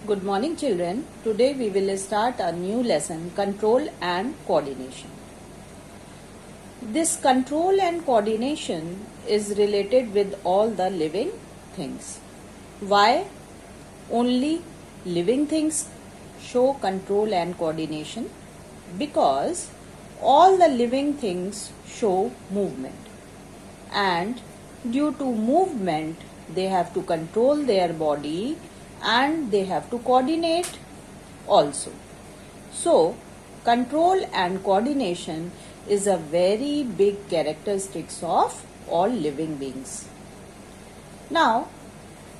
Good morning, children. Today we will start a new lesson, control and coordination. This control and coordination is related with all the living things. Why only living things show control and coordination? Because all the living things show movement, and due to movement they have to control their body and they have to coordinate also. So control and coordination is a very big characteristics of all living beings. Now,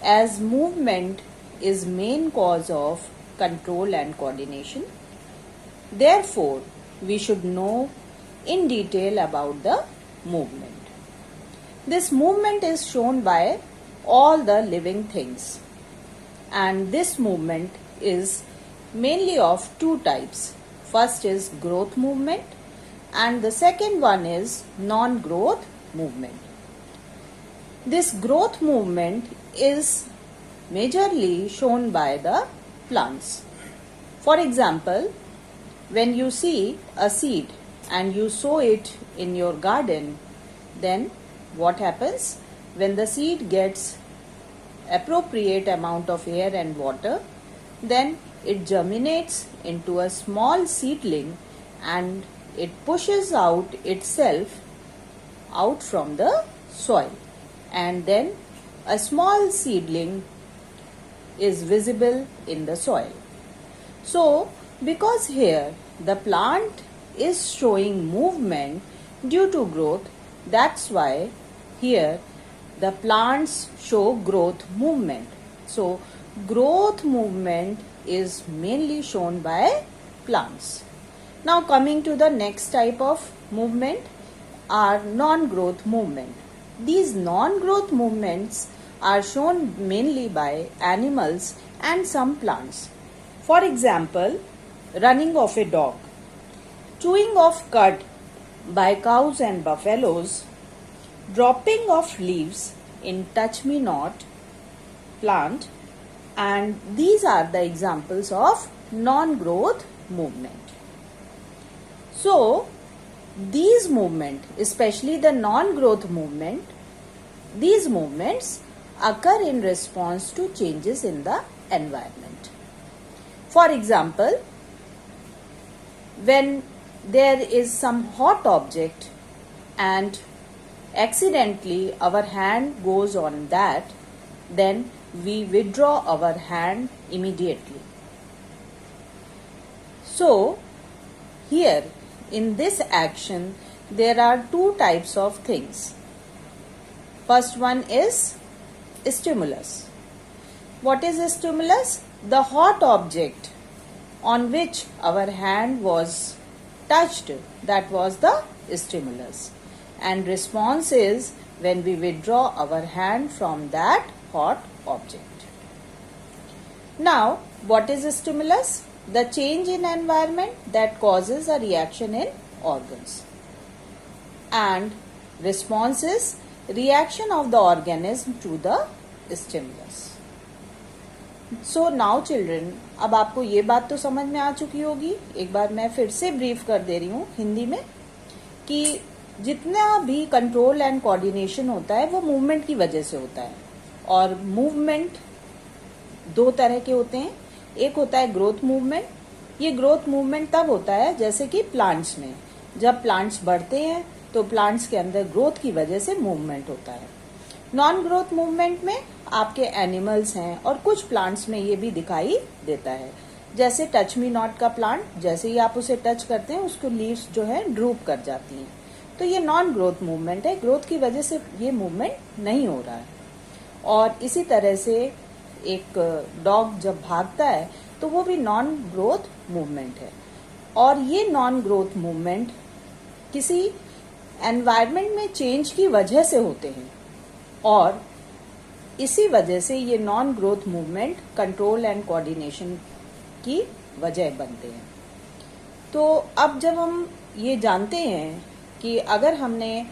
as movement is main cause of control and coordination, therefore we should know in detail about the movement. This movement is shown by all the living things, and this movement is mainly of two types. First is growth movement and the second one is non-growth movement. This growth movement is majorly shown by the plants. For example, when you see a seed and you sow it in your garden, then what happens? When the seed gets appropriate amount of air and water, then it germinates into a small seedling and it pushes out itself out from the soil, and then a small seedling is visible in the soil. So because here the plant is showing movement due to growth, that's why here the plants show growth movement. So growth movement is mainly shown by plants. Now coming to the next type of movement are non-growth movement. These non-growth movements are shown mainly by animals and some plants. For example, running of a dog, chewing of cud by cows and buffaloes, dropping of leaves in touch-me-not plant, and these are the examples of non-growth movement. So these movement, especially the non-growth movement, these movements occur in response to changes in the environment. For example, when there is some hot object and accidentally our hand goes on that, then we withdraw our hand immediately. So here in this action there are two types of things. First one is stimulus. What is a stimulus? The hot object on which our hand was touched, that was the stimulus. And response is when we withdraw our hand from that hot object. Now, what is a stimulus? The change in environment that causes a reaction in organs. And response is reaction of the organism to the stimulus. So now children, अब आपको ये बात तो समझ में आ चुकी होगी, एक बार मैं फिर से ब्रीफ कर दे रही हूँ हिंदी में, कि जितना भी कंट्रोल एंड कोऑर्डिनेशन होता है वो मूवमेंट की वजह से होता है. और मूवमेंट दो तरह के होते हैं. एक होता है ग्रोथ मूवमेंट. ये ग्रोथ मूवमेंट तब होता है जैसे कि प्लांट्स में, जब प्लांट्स बढ़ते हैं तो प्लांट्स के अंदर ग्रोथ की वजह से मूवमेंट होता है. नॉन ग्रोथ मूवमेंट में आपके एनिमल्स हैं और कुछ प्लांट्स में ये भी दिखाई देता है. जैसे टच मी नॉट का प्लांट, जैसे ही आप उसे टच करते हैं उसको लीव्स जो है ड्रूप कर जाती हैं. तो ये नॉन ग्रोथ मूवमेंट है, ग्रोथ की वजह से ये मूवमेंट नहीं हो रहा है. और इसी तरह से एक डॉग जब भागता है तो वो भी नॉन ग्रोथ मूवमेंट है. और ये नॉन ग्रोथ मूवमेंट किसी एनवायरनमेंट में चेंज की वजह से होते हैं, और इसी वजह से ये non growth movement control and coordination की वजह बनते हैं. तो अब जब हम ये जानते हैं कि अगर हमने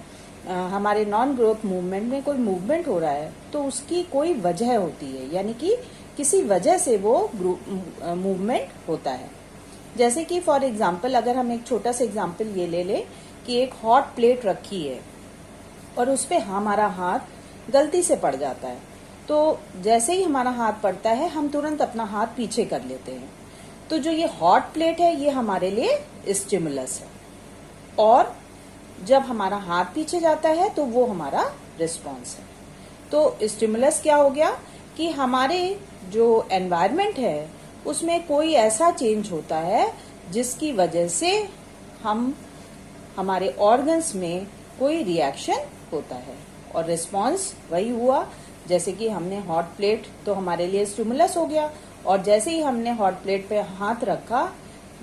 हमारे नॉन ग्रोथ मूवमेंट में कोई मूवमेंट हो रहा है तो उसकी कोई वजह होती है, यानी कि किसी वजह से वो मूवमेंट होता है। जैसे कि फॉर एग्जाम्पल अगर हम एक छोटा सा एग्जाम्पल ये ले लें कि एक हॉट प्लेट रखी है और उस पर हमारा हाथ गलती से पड़ जाता है, तो जैसे ही हमारा हाथ पड़ता है हम तुरंत अपना हाथ पीछे कर लेते हैं। तो जो ये हॉट प्लेट है ये हमारे लिए स्टिमुलस है, और जब हमारा हाथ पीछे जाता है तो वो हमारा रिस्पॉन्स है। तो स्टिमुलस क्या हो गया कि हमारे जो एनवायरनमेंट है उसमें कोई ऐसा चेंज होता है जिसकी वजह से हमारे ऑर्गन्स में कोई रिएक्शन होता है, और रिस्पॉन्स वही हुआ जैसे कि हमने हॉट प्लेट तो हमारे लिए स्टिमुलस हो गया, और जैसे ही हमने हॉट प्लेट पे हाथ रखा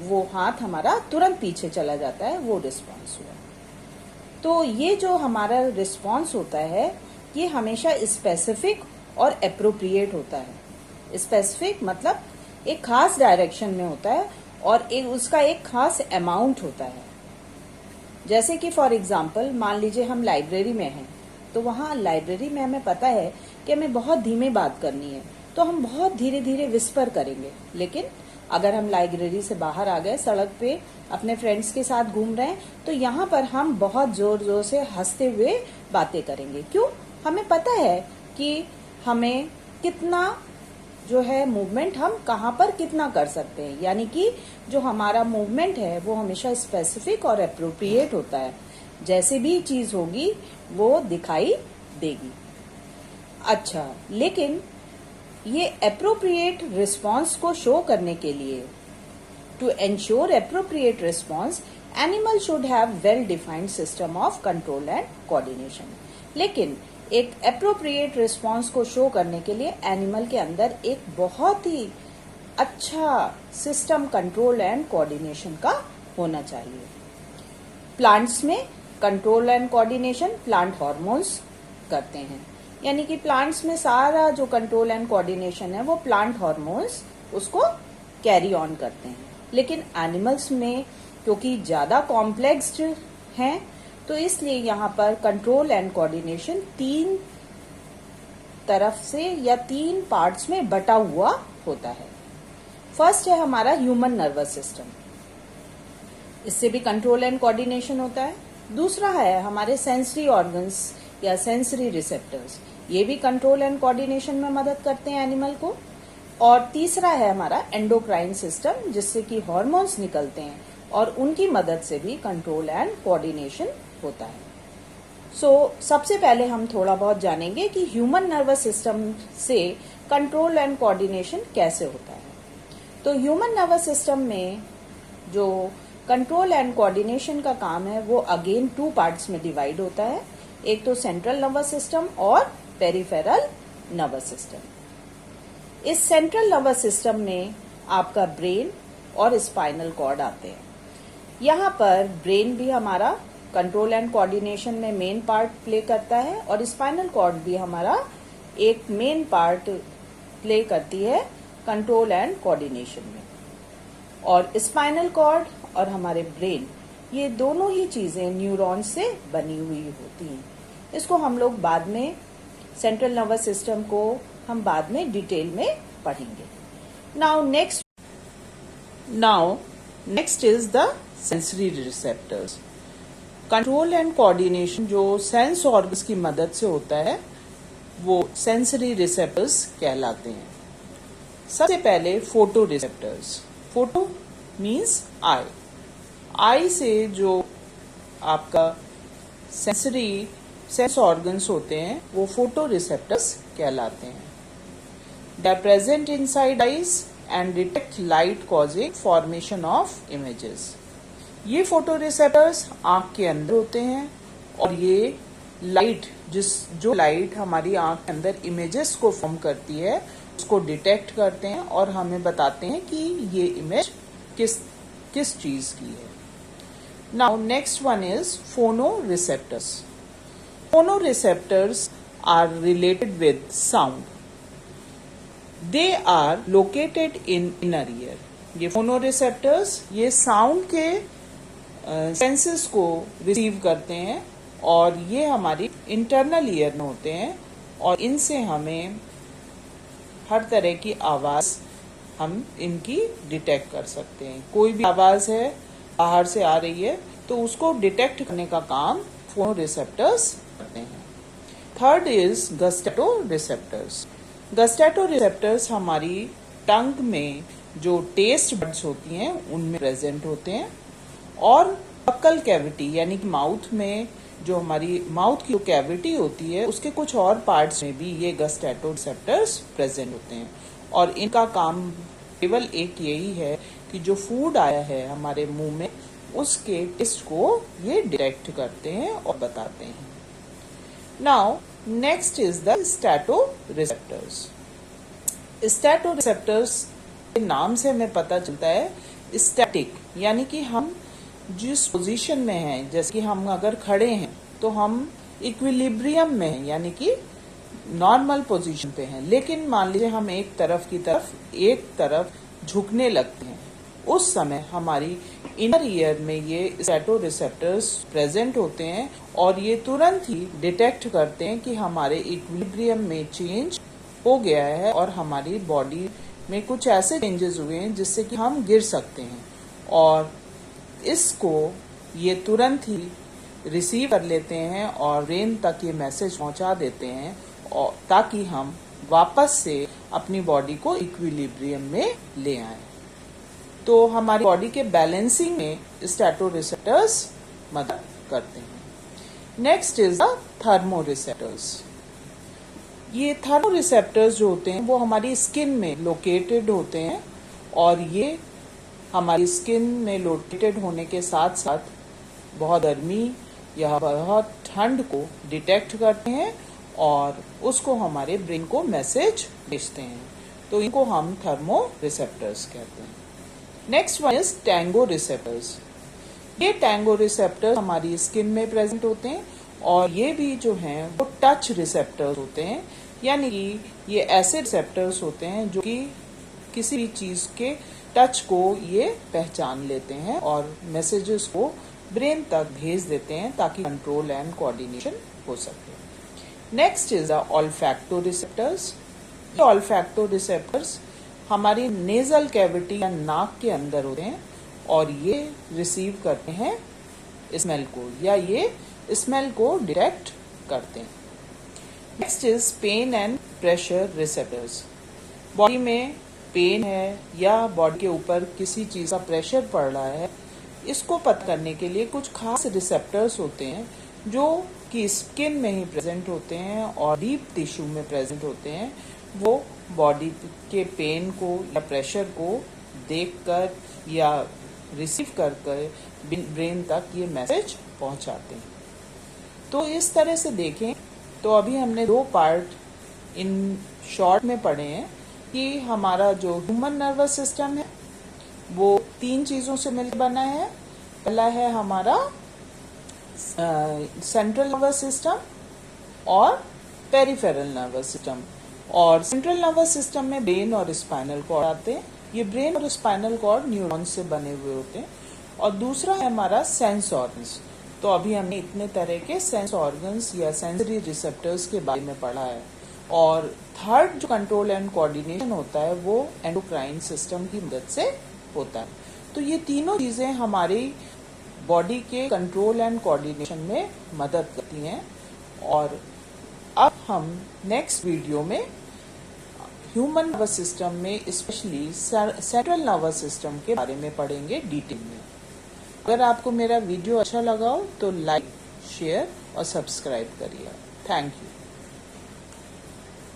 वो हाथ हमारा तुरंत पीछे चला जाता है, वो रिस्पॉन्स हुआ। तो ये जो हमारा रिस्पॉन्स होता है ये हमेशा स्पेसिफिक और एप्रोप्रिएट होता है। स्पेसिफिक मतलब एक खास डायरेक्शन में होता है और उसका एक खास अमाउंट होता है। जैसे कि फॉर एग्जाम्पल मान लीजिए हम लाइब्रेरी में हैं, तो वहाँ लाइब्रेरी में हमें पता है कि हमें बहुत धीमे बात करनी है, तो हम बहुत धीरे धीरे विस्पर करेंगे। लेकिन अगर हम लाइब्रेरी से बाहर आ गए, सड़क पे अपने फ्रेंड्स के साथ घूम रहे हैं, तो यहाँ पर हम बहुत जोर जोर से हंसते हुए बातें करेंगे। क्यों? हमें पता है कि हमें कितना जो है मूवमेंट हम कहाँ पर कितना कर सकते हैं, यानी कि जो हमारा मूवमेंट है वो हमेशा स्पेसिफिक और एप्रोप्रिएट होता है। जैसे भी चीज होगी वो दिखाई देगी। अच्छा, लेकिन ये एप्रोप्रिएट रिस्पॉन्स को शो करने के लिए, to ensure appropriate response, animal should have well defined system of control and coordination. लेकिन एक एप्रोप्रिएट रिस्पॉन्स को शो करने के लिए एनिमल के अंदर एक बहुत ही अच्छा सिस्टम कंट्रोल एंड कोऑर्डिनेशन का होना चाहिए। प्लांट्स में control and coordination plant hormones करते हैं, यानी कि प्लांट्स में सारा जो कंट्रोल एंड कोऑर्डिनेशन है वो प्लांट हार्मोन्स उसको कैरी ऑन करते हैं। लेकिन एनिमल्स में क्योंकि ज्यादा कॉम्प्लेक्स्ड हैं, तो इसलिए यहाँ पर कंट्रोल एंड कोऑर्डिनेशन 3 तरफ से या 3 पार्ट्स में बटा हुआ होता है। फर्स्ट है हमारा ह्यूमन नर्वस सिस्टम, इससे भी कंट्रोल एंड कोऑर्डिनेशन होता है। दूसरा है हमारे सेंसरी ऑर्गन्स या सेंसरी रिसेप्टर्स, ये भी कंट्रोल एंड कोऑर्डिनेशन में मदद करते हैं एनिमल को। और तीसरा है हमारा एंडोक्राइन सिस्टम, जिससे कि हार्मोन्स निकलते हैं और उनकी मदद से भी कंट्रोल एंड कोऑर्डिनेशन होता है। सबसे पहले हम थोड़ा बहुत जानेंगे कि ह्यूमन नर्वस सिस्टम से कंट्रोल एंड कोऑर्डिनेशन कैसे होता है। तो ह्यूमन नर्वस सिस्टम में जो कंट्रोल एंड कोऑर्डिनेशन का काम है वो अगेन 2 पार्ट्स में डिवाइड होता है। एक तो सेंट्रल नर्वस सिस्टम और पेरिफेरल नर्वस सिस्टम। इस सेंट्रल नर्वस सिस्टम में आपका ब्रेन और स्पाइनल कॉर्ड आते हैं। यहाँ पर ब्रेन भी हमारा कंट्रोल एंड कोऑर्डिनेशन में मेन पार्ट प्ले करता है और स्पाइनल कॉर्ड भी हमारा एक मेन पार्ट प्ले करती है कंट्रोल एंड कोऑर्डिनेशन में। और स्पाइनल कॉर्ड और हमारे ब्रेन, ये दोनों ही चीजें न्यूरॉन्स से बनी हुई होती हैं। इसको हम लोग बाद में, सेंट्रल नर्वस सिस्टम को हम बाद में डिटेल में पढ़ेंगे। Now next is the sensory receptors. Control and coordination जो सेंस ऑर्गन्स की मदद से होता है वो सेंसरी रिसेप्टर्स कहलाते हैं। सबसे पहले photo receptors. Photo means I से जो आपका सेंस ऑर्गन्स होते हैं वो फोटो रिसेप्टर्स कहलाते हैं। They are present inside eyes and detect light causing formation of images. ये फोटो रिसेप्टर्स आंख के अंदर होते हैं और ये लाइट, जो लाइट हमारी आंख के अंदर इमेजेस को फॉर्म करती है उसको डिटेक्ट करते हैं और हमें बताते हैं कि ये इमेज किस चीज की है। Now next one is phonoreceptors. Phonoreceptors are related with sound. They are located in inner ear. ये फोनो रिसेप्टर्स ये साउंड के सेंसेस को रिसीव करते हैं और ये हमारी इंटरनल ईयर में होते हैं और इनसे हमें हर तरह की आवाज़ हम इनकी डिटेक्ट कर सकते हैं। कोई भी आवाज़ है बाहर से आ रही है तो उसको डिटेक्ट करने का काम फोनोरिसेप्टर्स करते हैं। Third is gustato receptors. Gustato receptors हमारी टंग में जो टेस्ट बड्स होती हैं उनमें प्रेजेंट होते हैं, और बक्कल कैविटी यानी कि माउथ में जो हमारी माउथ की जो कैविटी होती है उसके कुछ और पार्ट्स में भी ये गस्टैटो रिसेप्टर्स प्रेजेंट होते हैं। और इनका काम केवल एक यही है कि जो फूड आया है हमारे मुंह में उसके टेस्ट को ये डिटेक्ट करते हैं और बताते हैं। Now next is the stato receptors. Stato receptors के नाम से हमें पता चलता है स्टैटिक, यानी कि हम जिस पोजीशन में हैं, जैसे कि हम अगर खड़े हैं तो हम इक्विलिब्रियम में हैं, यानी कि नॉर्मल पोजीशन पे हैं। लेकिन मान लीजिए हम एक तरफ झुकने लगते हैं, उस समय हमारी इनर ईयर में ये स्टैटो रिसेप्टर्स प्रेजेंट होते हैं और ये तुरंत ही डिटेक्ट करते हैं कि हमारे इक्विलिब्रियम में चेंज हो गया है और हमारी बॉडी में कुछ ऐसे चेंजेस हुए हैं जिससे कि हम गिर सकते हैं, और इसको ये तुरंत ही रिसीव कर लेते हैं और ब्रेन तक ये मैसेज पहुंचा देते हैं, और ताकि हम वापस से अपनी बॉडी को इक्विलिब्रियम में ले आएं। तो हमारी बॉडी के बैलेंसिंग में स्टैटो रिसेप्टर्स मदद करते हैं। Next is the thermo receptors. ये थर्मो रिसेप्टर्स जो होते हैं वो हमारी स्किन में लोकेटेड होते हैं, और ये हमारी स्किन में लोकेटेड होने के साथ साथ बहुत गर्मी या बहुत ठंड को डिटेक्ट करते हैं और उसको हमारे ब्रेन को मैसेज भेजते हैं। तो इनको हम थर्मो रिसेप्टर्स कहते हैं। Next one is tango receptors. ये टैंगो रिसेप्टर्स हमारी स्किन में प्रेजेंट होते हैं, और ये भी जो हैं वो टच रिसेप्टर्स होते हैं, यानी कि ये ऐसे रिसेप्टर्स होते हैं जो कि किसी भी चीज के टच को ये पहचान लेते हैं और मैसेजेस को ब्रेन तक भेज देते हैं ताकि कंट्रोल एंड कोऑर्डिनेशन हो सके। Next is the olfacto receptors. Olfacto receptors हमारी नेजल कैविटी या नाक के अंदर होते हैं, और ये रिसीव करते हैं स्मेल को, या ये स्मेल को डिटेक्ट करते हैं। Next is pain and pressure receptors. Body में पेन है या बॉडी के ऊपर किसी चीज का प्रेशर पड़ रहा है, इसको पता करने के लिए कुछ खास रिसेप्टर्स होते हैं जो कि स्किन में ही प्रेजेंट होते हैं और डीप टिश्यू में प्रेजेंट होते हैं। वो बॉडी के पेन को या प्रेशर को देखकर या रिसीव कर ब्रेन तक ये मैसेज पहुंचाते हैं। तो इस तरह से देखें तो अभी हमने 2 पार्ट इन शॉर्ट में पढ़े हैं कि हमारा जो ह्यूमन नर्वस सिस्टम है वो 3 चीजों से मिलकर बना है। पहला है हमारा सेंट्रल नर्वस सिस्टम और पेरिफेरल नर्वस सिस्टम, और सेंट्रल नर्वस सिस्टम में ब्रेन और स्पाइनल कॉर्ड आते हैं। ये ब्रेन और स्पाइनल कॉर्ड न्यूरॉन्स से बने हुए होते हैं। और दूसरा है हमारा सेंस ऑर्गन्स। तो अभी हमने इतने तरह के सेंस ऑर्गन्स या सेंसरी रिसेप्टर्स के बारे में पढ़ा है। और थर्ड जो कंट्रोल एंड कोऑर्डिनेशन होता है वो एंडोक्राइन सिस्टम की मदद से होता है। तो ये तीनों चीजें हमारी बॉडी के कंट्रोल एंड कोऑर्डिनेशन में मदद करती हैं। और अब हम नेक्स्ट वीडियो में ह्यूमन नर्वस सिस्टम में स्पेशली सेंट्रल नर्वस सिस्टम के बारे में पढ़ेंगे डिटेल में। अगर आपको मेरा वीडियो अच्छा लगा हो तो लाइक, शेयर और सब्सक्राइब करिए। Thank you.